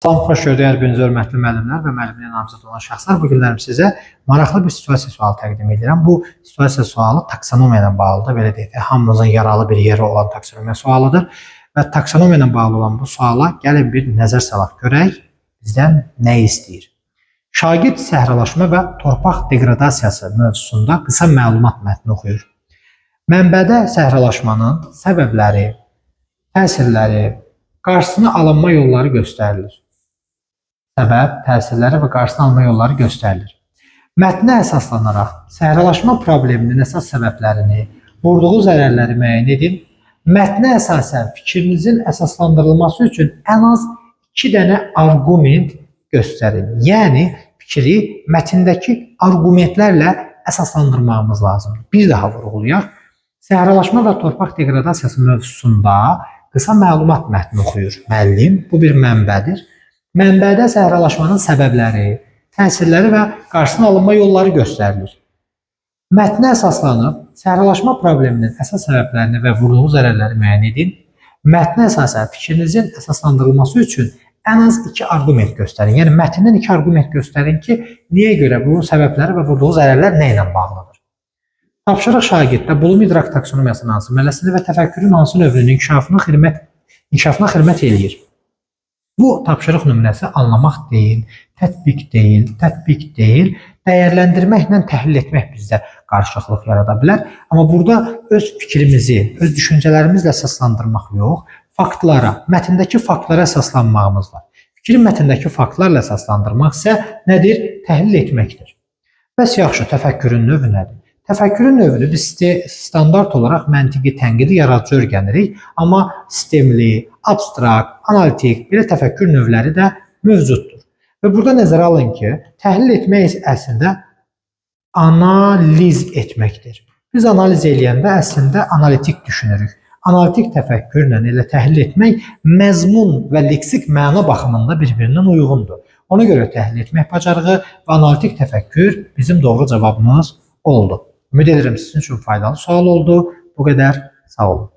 Salam, xoş gördük hər biriniz hörmətli müəllimlər və müəllimliyə namizəd olan şəxslər. Bu günlərim sizə maraqlı bir situasiya sualı təqdim edirəm. Bu situasiya sualı taksonomiya ilə bağlıdır. Belə deyək, hamımızın yaralı bir yeri olan taksonomiya sualıdır. Və taksonomiya ilə bağlı olan bu suala gəlin bir nəzər salaq, görək bizdən nə istəyir. Şagird səhralaşma və torpaq degradasiyası mövzusunda qısa məlumat mətni oxuyur. Mənbədə səhralaşmanın səbəbləri, təsirləri, qarşısını alınma yolları göstərilir. Səbəb, təsirləri və qarşısını alma yolları göstərilir. Mətnə əsaslanaraq səhralaşma probleminin əsas səbəblərini, vurduğu zərərləri müəyyən edin. Mətnə əsasən fikrinizin əsaslandırılması üçün ən az 2 dənə arqument göstərin. Yəni, fikri mətndəki arqumentlərlə əsaslandırmağımız lazımdır. Bir daha vurğulayaq. Səhralaşma və torpaq degradasiyası mövzusunda qısa məlumat mətni oxuyur müəllim. Bu bir mənbədir. Mənbədə səhralaşmanın səbəbləri, təsirləri və qarşısına alınma yolları göstərilir. Mətnə əsaslanıb, səhralaşma probleminin əsas səbəblərini və vurduğu zərərləri müəyyən edin. Mətnə əsasən fikrinizin əsaslandırılması üçün ən az 2 arqument göstərin. Yəni, mətndən 2 arqument göstərin ki, niyə görə bu səbəbləri və vurduğu zərərlər nə ilə bağlıdır? Tapşırıq şagirddə bulum idrak taksonomiyasının hansı mələsini və təfəkkürün hansı növünün inkişafına xidmət eləyir? Bu tapşırıq nümunəsi anlamaq deyil, tətbiq deyil, dəyərləndirməklə təhlil etmək bizdə qarşılıqlıq yarada bilər. Amma burada öz fikrimizi, öz düşüncələrimizlə əsaslandırmaq yox, faktlara, mətndəki faktlara əsaslanmağımız var. Fikri mətndəki faktlarla əsaslandırmaq isə nədir? Təhlil etməkdir. Bəs yaxşı, təfəkkürün növü nədir? Təfəkkürün növünü biz standart olaraq məntiqi tənqidi yaradıcı öyrənirik, amma sistemli, abstrakt, analitik belə təfəkkür növləri də mövcuddur. Və burada nəzərə alın ki, təhlil etmək əslində analiz etməkdir. Biz analiz eləyəndə əslində analitik düşünürük. Analitik təfəkkürlə elə təhlil etmək məzmun və leksik məna baxımında bir-birindən uyğundur. Ona görə təhlil etmək bacarığı və analitik təfəkkür bizim doğru cavabımız oldu. Ümid edirəm sizin üçün faydalı sual oldu. Bu qədər. Sağ olun.